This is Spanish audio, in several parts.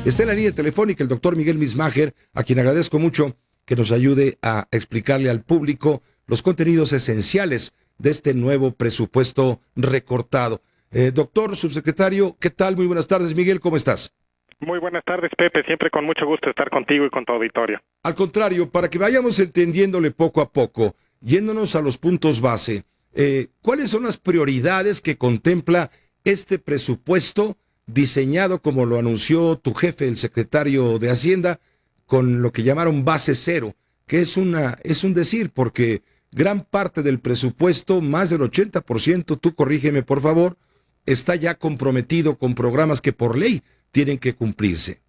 Está en la línea telefónica el doctor Miguel Mismacher, a quien agradezco mucho que nos ayude a explicarle al público los contenidos esenciales de este nuevo presupuesto recortado. Doctor subsecretario, ¿qué tal? Muy buenas tardes, Miguel, ¿cómo estás? Muy buenas tardes, Pepe. Siempre con mucho gusto estar contigo y con tu auditorio. Al contrario, para que vayamos entendiéndole poco a poco, yéndonos a los puntos base, ¿cuáles son las prioridades que contempla este presupuesto diseñado, como lo anunció tu jefe, el secretario de Hacienda, con lo que llamaron base cero, que es un decir, porque gran parte del presupuesto, más del 80%, tú corrígeme por favor, está ya comprometido con programas que por ley tienen que cumplirse?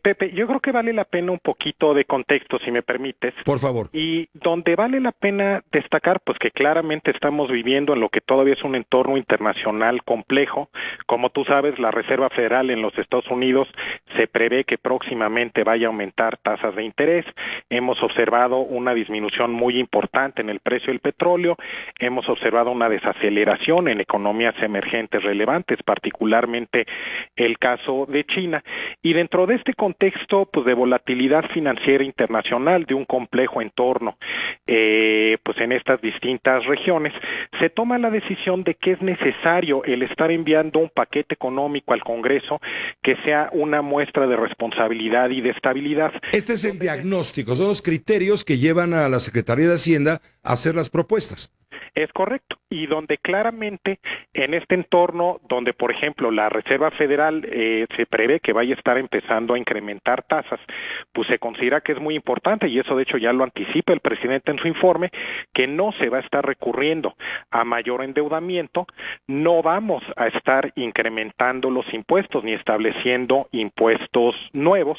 Pepe, yo creo que vale la pena un poquito de contexto, si me permites. Por favor. Y donde vale la pena destacar, pues que claramente estamos viviendo en lo que todavía es un entorno internacional complejo. Como tú sabes, la Reserva Federal en los Estados Unidos se prevé que próximamente vaya a aumentar tasas de interés. Hemos observado una disminución muy importante en el precio del petróleo. Hemos observado una desaceleración en economías emergentes relevantes, particularmente el caso de China. Y dentro de este contexto, pues, de volatilidad financiera internacional, de un complejo entorno, pues en estas distintas regiones, se toma la decisión de que es necesario el estar enviando un paquete económico al Congreso que sea una muestra de responsabilidad y de estabilidad. Este es el diagnóstico, son los criterios que llevan a la Secretaría de Hacienda a hacer las propuestas. Es correcto, y donde claramente en este entorno, donde por ejemplo la Reserva Federal se prevé que vaya a estar empezando a incrementar tasas, pues se considera que es muy importante, y eso de hecho ya lo anticipa el presidente en su informe, que no se va a estar recurriendo a mayor endeudamiento, no vamos a estar incrementando los impuestos ni estableciendo impuestos nuevos.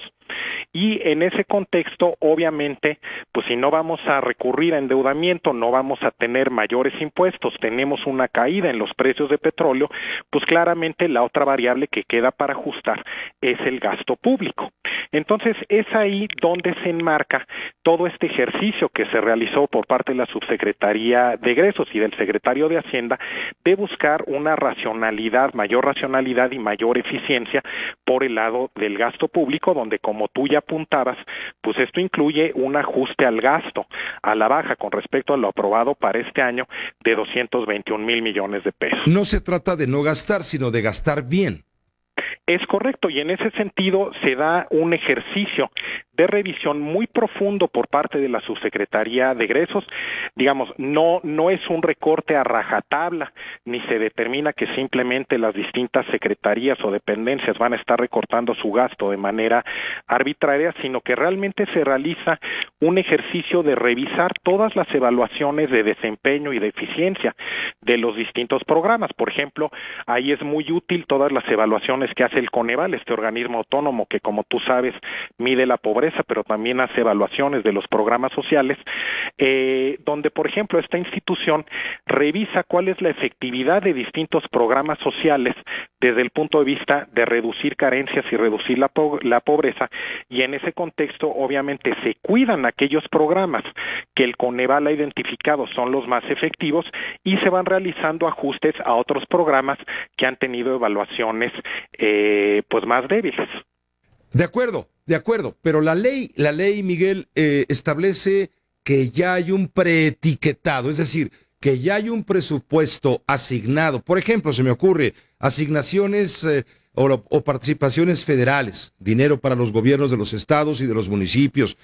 Y en ese contexto, obviamente, pues si no vamos a recurrir a endeudamiento, no vamos a tener mayores impuestos, tenemos una caída en los precios de petróleo, pues claramente la otra variable que queda para ajustar es el gasto público. Entonces, es ahí donde se enmarca todo este ejercicio que se realizó por parte de la Subsecretaría de Egresos y del Secretario de Hacienda de buscar una racionalidad, mayor racionalidad y mayor eficiencia por el lado del gasto público, donde como tú ya apuntabas, pues esto incluye un ajuste al gasto a la baja con respecto a lo aprobado para este año de 221,000 millones de pesos. No se trata de no gastar, sino de gastar bien. Es correcto, y en ese sentido se da un ejercicio de revisión muy profundo por parte de la Subsecretaría de Egresos. Digamos, no es un recorte a rajatabla, ni se determina que simplemente las distintas secretarías o dependencias van a estar recortando su gasto de manera arbitraria, sino que realmente se realiza un ejercicio de revisar todas las evaluaciones de desempeño y de eficiencia de los distintos programas. Por ejemplo, ahí es muy útil todas las evaluaciones que hace el Coneval, este organismo autónomo que, como tú sabes, mide la pobreza, pero también hace evaluaciones de los programas sociales, donde, por ejemplo, esta institución revisa cuál es la efectividad de distintos programas sociales desde el punto de vista de reducir carencias y reducir la pobreza, y en ese contexto, obviamente, se cuidan aquellos programas que el Coneval ha identificado son los más efectivos y se van realizando ajustes a otros programas que han tenido evaluaciones pues más débiles. De acuerdo, pero la ley, Miguel, establece que ya hay un preetiquetado, es decir, que ya hay un presupuesto asignado. Por ejemplo, se me ocurre asignaciones o participaciones federales, dinero para los gobiernos de los estados y de los municipios,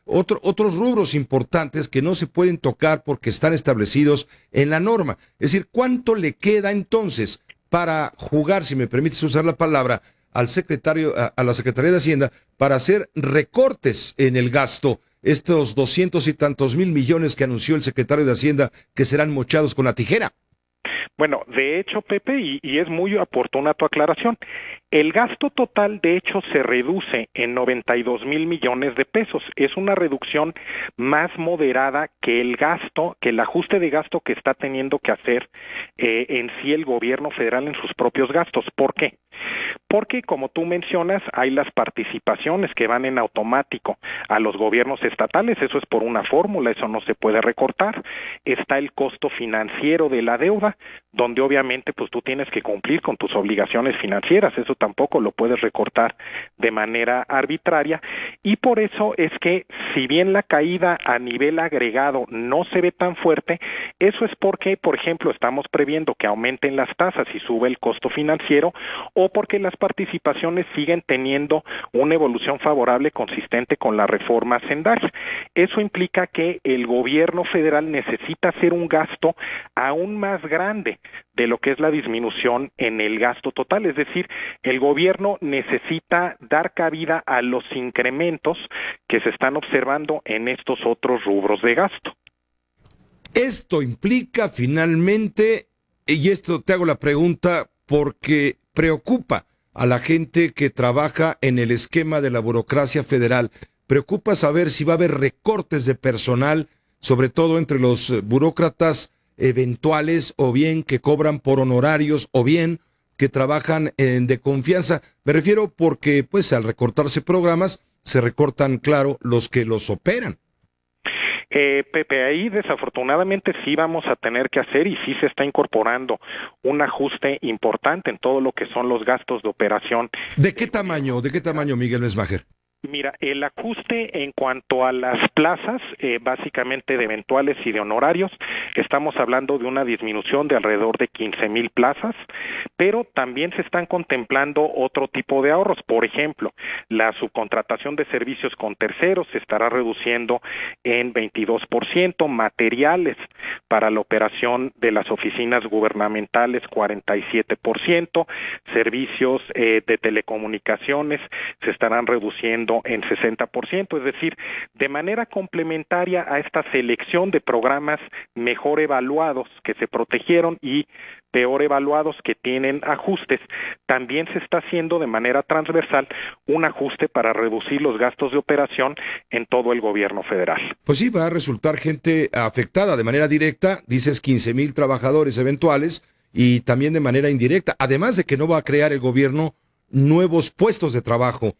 otros rubros importantes que no se pueden tocar porque están establecidos en la norma. Es decir, ¿cuánto le queda entonces para jugar, si me permites usar la palabra, al secretario, a la Secretaría de Hacienda para hacer recortes en el gasto, estos 200 y tantos mil millones que anunció el secretario de Hacienda que serán mochados con la tijera? Bueno, de hecho, Pepe, y es muy oportuna tu aclaración, el gasto total, de hecho, se reduce en 92,000 millones de pesos. Es una reducción más moderada que el ajuste de gasto que está teniendo que hacer en sí el gobierno federal en sus propios gastos. ¿Por qué? Porque, como tú mencionas, hay las participaciones que van en automático a los gobiernos estatales, eso es por una fórmula, eso no se puede recortar. Está el costo financiero de la deuda, donde obviamente pues tú tienes que cumplir con tus obligaciones financieras, eso tampoco lo puedes recortar de manera arbitraria, y por eso es que si bien la caída a nivel agregado no se ve tan fuerte, eso es porque, por ejemplo, estamos previendo que aumenten las tasas y sube el costo financiero, o porque las participaciones siguen teniendo una evolución favorable consistente con la reforma hacendaria. Eso implica que el gobierno federal necesita hacer un gasto aún más grande de lo que es la disminución en el gasto total, es decir, el gobierno necesita dar cabida a los incrementos que se están observando en estos otros rubros de gasto. Esto implica finalmente, y esto te hago la pregunta porque preocupa a la gente que trabaja en el esquema de la burocracia federal, preocupa saber si va a haber recortes de personal, sobre todo entre los burócratas eventuales, o bien que cobran por honorarios, o bien que trabajan de confianza. Me refiero porque, pues, al recortarse programas, se recortan, claro, los que los operan. Pepe, ahí desafortunadamente sí vamos a tener que hacer, y sí se está incorporando un ajuste importante en todo lo que son los gastos de operación. ¿De qué tamaño, Miguel Mesmacher? Mira, el ajuste en cuanto a las plazas, básicamente de eventuales y de honorarios, estamos hablando de una disminución de alrededor de 15,000 plazas, pero también se están contemplando otro tipo de ahorros. Por ejemplo, la subcontratación de servicios con terceros se estará reduciendo en 22%, materiales para la operación de las oficinas gubernamentales 47%, servicios de telecomunicaciones se estarán reduciendo en 60%, es decir, de manera complementaria a esta selección de programas mejor evaluados que se protegieron y peor evaluados que tienen ajustes, también se está haciendo de manera transversal un ajuste para reducir los gastos de operación en todo el gobierno federal. Pues sí, va a resultar gente afectada de manera directa, dices 15,000 trabajadores eventuales, y también de manera indirecta, además de que no va a crear el gobierno nuevos puestos de trabajo.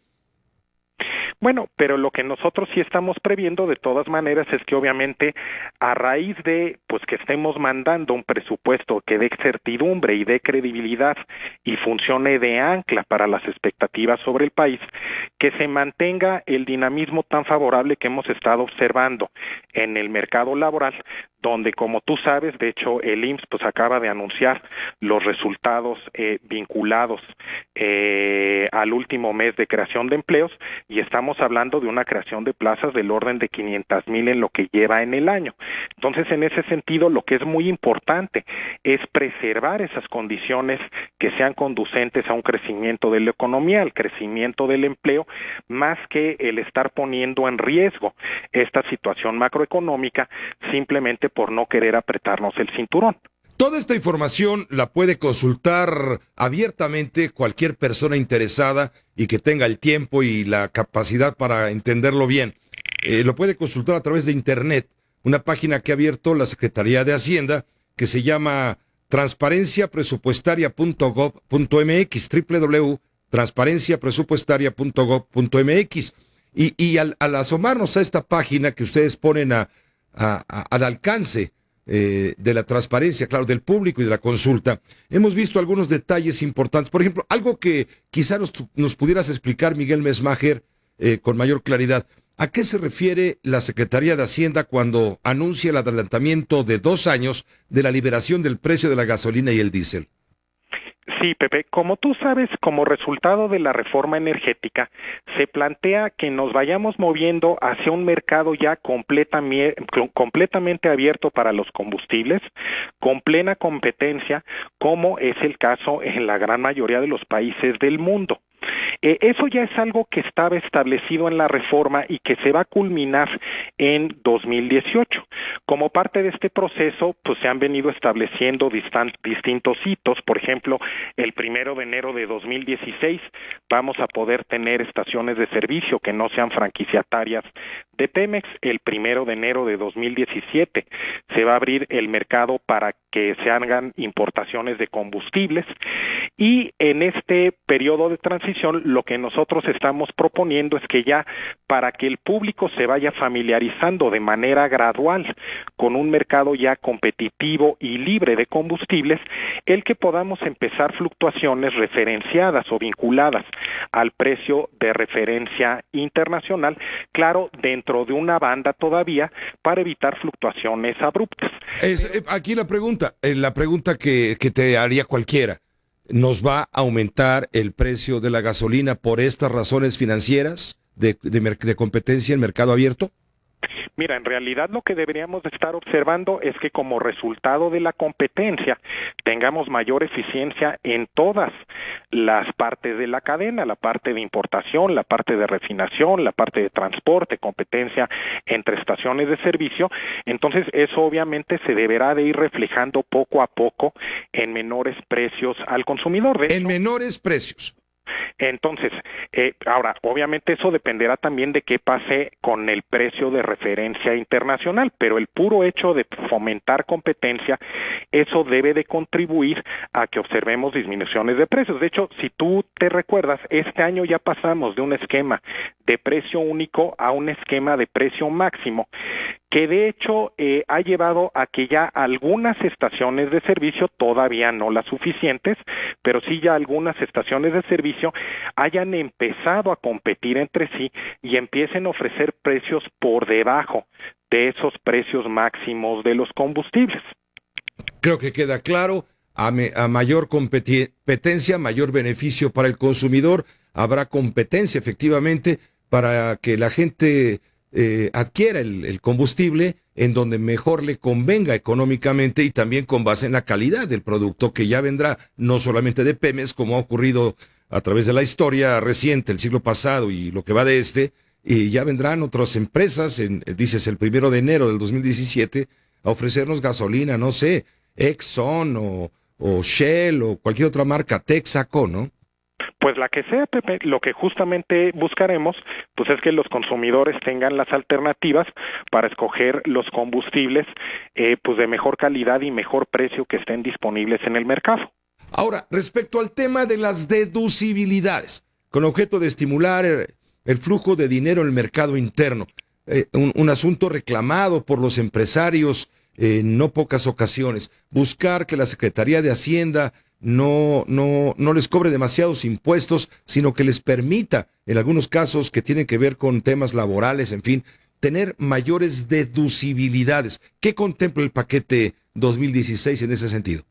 Bueno, pero lo que nosotros sí estamos previendo de todas maneras es que obviamente a raíz de pues que estemos mandando un presupuesto que dé certidumbre y dé credibilidad y funcione de ancla para las expectativas sobre el país, que se mantenga el dinamismo tan favorable que hemos estado observando en el mercado laboral, donde, como tú sabes, de hecho el IMSS pues acaba de anunciar los resultados vinculados al último mes de creación de empleos, y estamos hablando de una creación de plazas del orden de 500,000 en lo que lleva en el año. Entonces, en ese sentido, lo que es muy importante es preservar esas condiciones que sean conducentes a un crecimiento de la economía, al crecimiento del empleo, más que el estar poniendo en riesgo esta situación macroeconómica simplemente por no querer apretarnos el cinturón. Toda esta información la puede consultar abiertamente cualquier persona interesada y que tenga el tiempo y la capacidad para entenderlo bien. Lo puede consultar a través de Internet, una página que ha abierto la Secretaría de Hacienda que se llama transparenciapresupuestaria.gov.mx, www.transparenciapresupuestaria.gov.mx. Y al asomarnos a esta página que ustedes ponen al alcance de la transparencia, claro, del público y de la consulta, hemos visto algunos detalles importantes. Por ejemplo, algo que quizá nos pudieras explicar, Miguel Mesmacher, con mayor claridad. ¿A qué se refiere la Secretaría de Hacienda cuando anuncia el adelantamiento de 2 años de la liberación del precio de la gasolina y el diésel? Sí, Pepe, como tú sabes, como resultado de la reforma energética, se plantea que nos vayamos moviendo hacia un mercado ya completamente abierto para los combustibles, con plena competencia, como es el caso en la gran mayoría de los países del mundo. Eso ya es algo que estaba establecido en la reforma y que se va a culminar en 2018. Como parte de este proceso, pues se han venido estableciendo distintos hitos. Por ejemplo, el 1 de enero de 2016 vamos a poder tener estaciones de servicio que no sean franquiciatarias de Pemex. El 1 de enero de 2017 se va a abrir el mercado para que se hagan importaciones de combustibles, y en este periodo de transición lo que nosotros estamos proponiendo es que ya, para que el público se vaya familiarizando de manera gradual con un mercado ya competitivo y libre de combustibles, el que podamos empezar fluctuaciones referenciadas o vinculadas al precio de referencia internacional, claro, dentro de una banda todavía para evitar fluctuaciones abruptas. Aquí la pregunta que te haría cualquiera. ¿Nos va a aumentar el precio de la gasolina por estas razones financieras de competencia en mercado abierto? Mira, en realidad lo que deberíamos estar observando es que como resultado de la competencia tengamos mayor eficiencia en todas las partes de la cadena, la parte de importación, la parte de refinación, la parte de transporte, competencia entre estaciones de servicio. Entonces eso obviamente se deberá de ir reflejando poco a poco en menores precios al consumidor. En menores precios. Entonces, ahora, obviamente eso dependerá también de qué pase con el precio de referencia internacional, pero el puro hecho de fomentar competencia, eso debe de contribuir a que observemos disminuciones de precios. De hecho, si tú te recuerdas, este año ya pasamos de un esquema de precio único a un esquema de precio máximo, que de hecho ha llevado a que ya algunas estaciones de servicio, todavía no las suficientes, pero sí ya algunas estaciones de servicio hayan empezado a competir entre sí y empiecen a ofrecer precios por debajo de esos precios máximos de los combustibles. Creo que queda claro, a mayor competencia, mayor beneficio para el consumidor, habrá competencia efectivamente para que la gente adquiera el combustible en donde mejor le convenga económicamente y también con base en la calidad del producto que ya vendrá, no solamente de Pemex, como ha ocurrido a través de la historia reciente, el siglo pasado y lo que va de y ya vendrán otras empresas, dices el 1 de enero del 2017, a ofrecernos gasolina, no sé, Exxon o Shell o cualquier otra marca, Texaco, ¿no? Pues la que sea, Pepe, lo que justamente buscaremos, pues es que los consumidores tengan las alternativas para escoger los combustibles, pues de mejor calidad y mejor precio que estén disponibles en el mercado. Ahora, respecto al tema de las deducibilidades, con objeto de estimular el flujo de dinero en el mercado interno, un asunto reclamado por los empresarios en no pocas ocasiones, buscar que la Secretaría de Hacienda no les cobre demasiados impuestos, sino que les permita, en algunos casos que tienen que ver con temas laborales, en fin, tener mayores deducibilidades. ¿Qué contempla el paquete 2016 en ese sentido?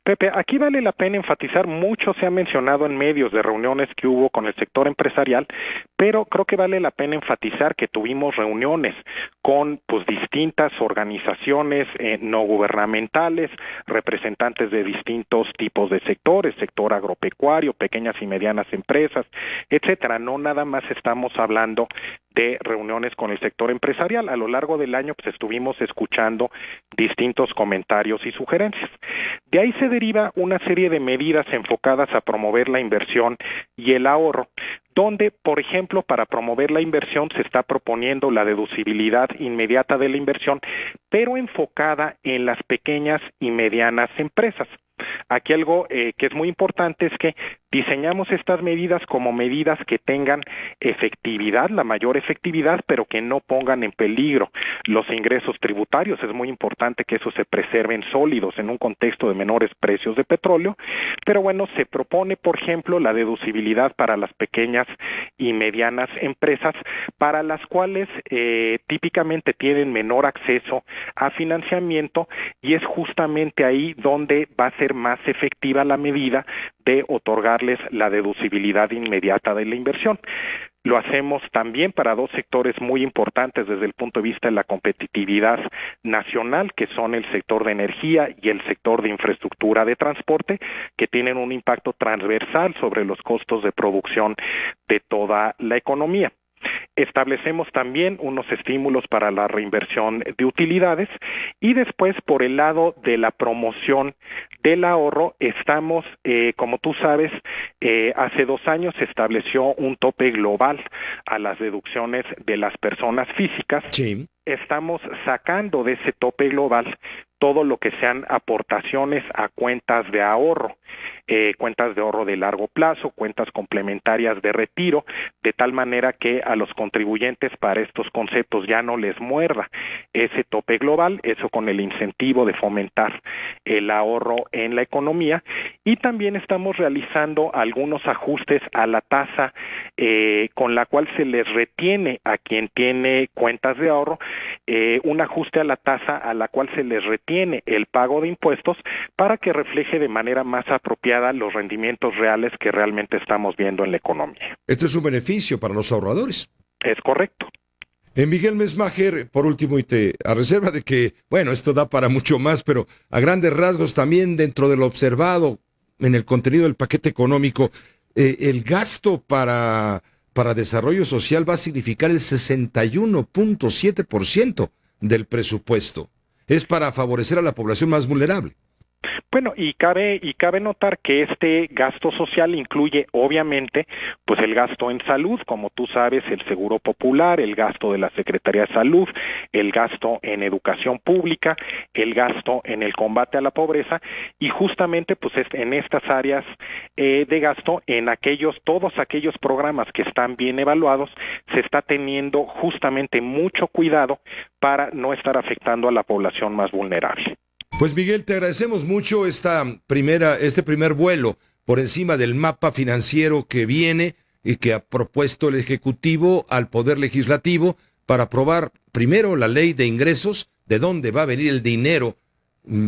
Pepe, aquí vale la pena enfatizar, mucho se ha mencionado en medios de reuniones que hubo con el sector empresarial, pero creo que vale la pena enfatizar que tuvimos reuniones con pues distintas organizaciones no gubernamentales, representantes de distintos tipos de sectores, sector agropecuario, pequeñas y medianas empresas, etcétera. No nada más estamos hablando de reuniones con el sector empresarial. A lo largo del año pues estuvimos escuchando distintos comentarios y sugerencias. De ahí se deriva una serie de medidas enfocadas a promover la inversión y el ahorro, donde, por ejemplo, para promover la inversión se está proponiendo la deducibilidad inmediata de la inversión, pero enfocada en las pequeñas y medianas empresas. Aquí algo que es muy importante es que diseñamos estas medidas como medidas que tengan efectividad, la mayor efectividad, pero que no pongan en peligro los ingresos tributarios. Es muy importante que esos se preserven sólidos en un contexto de menores precios de petróleo, pero bueno, se propone, por ejemplo, la deducibilidad para las pequeñas y medianas empresas, para las cuales típicamente tienen menor acceso a financiamiento, y es justamente ahí donde va a ser más efectiva la medida de otorgarles la deducibilidad inmediata de la inversión. Lo hacemos también para dos sectores muy importantes desde el punto de vista de la competitividad nacional, que son el sector de energía y el sector de infraestructura de transporte, que tienen un impacto transversal sobre los costos de producción de toda la economía. Establecemos también unos estímulos para la reinversión de utilidades, y después, por el lado de la promoción del ahorro, estamos, como tú sabes, hace 2 años se estableció un tope global a las deducciones de las personas físicas. Sí. Estamos sacando de ese tope global todo lo que sean aportaciones a cuentas de ahorro de largo plazo, cuentas complementarias de retiro, de tal manera que a los contribuyentes para estos conceptos ya no les muerda ese tope global, eso con el incentivo de fomentar el ahorro en la economía, y también estamos realizando algunos ajustes a la tasa con la cual se les retiene a quien tiene cuentas de ahorro, un ajuste a la tasa a la cual se les retiene el pago de impuestos para que refleje de manera más apropiada los rendimientos reales que realmente estamos viendo en la economía. Esto es un beneficio para los ahorradores. Es correcto. Miguel Mesmacher, por último, a reserva de que, bueno, esto da para mucho más, pero a grandes rasgos también dentro de lo observado en el contenido del paquete económico, el gasto para desarrollo social va a significar el 61.7% del presupuesto. Es para favorecer a la población más vulnerable. Bueno, y cabe notar que este gasto social incluye, obviamente, pues el gasto en salud, como tú sabes, el seguro popular, el gasto de la Secretaría de Salud, el gasto en educación pública, el gasto en el combate a la pobreza, y justamente, pues en estas áreas de gasto, en todos aquellos programas que están bien evaluados, se está teniendo justamente mucho cuidado para no estar afectando a la población más vulnerable. Pues Miguel, te agradecemos mucho este primer vuelo por encima del mapa financiero que viene y que ha propuesto el Ejecutivo al Poder Legislativo para aprobar primero la ley de ingresos, de dónde va a venir el dinero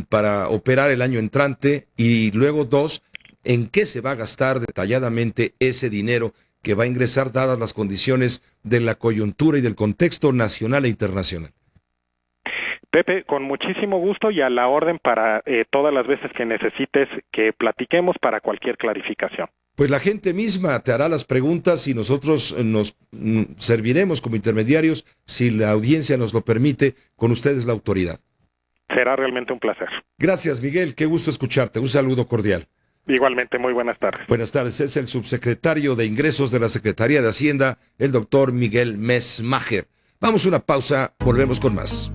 para operar el año entrante, y luego 2, en qué se va a gastar detalladamente ese dinero que va a ingresar dadas las condiciones de la coyuntura y del contexto nacional e internacional. Pepe, con muchísimo gusto y a la orden para todas las veces que necesites que platiquemos para cualquier clarificación. Pues la gente misma te hará las preguntas y nosotros nos serviremos como intermediarios, si la audiencia nos lo permite, con ustedes la autoridad. Será realmente un placer. Gracias, Miguel, qué gusto escucharte. Un saludo cordial. Igualmente, muy buenas tardes. Buenas tardes, es el subsecretario de Ingresos de la Secretaría de Hacienda, el doctor Miguel Mesmacher. Vamos a una pausa, volvemos con más.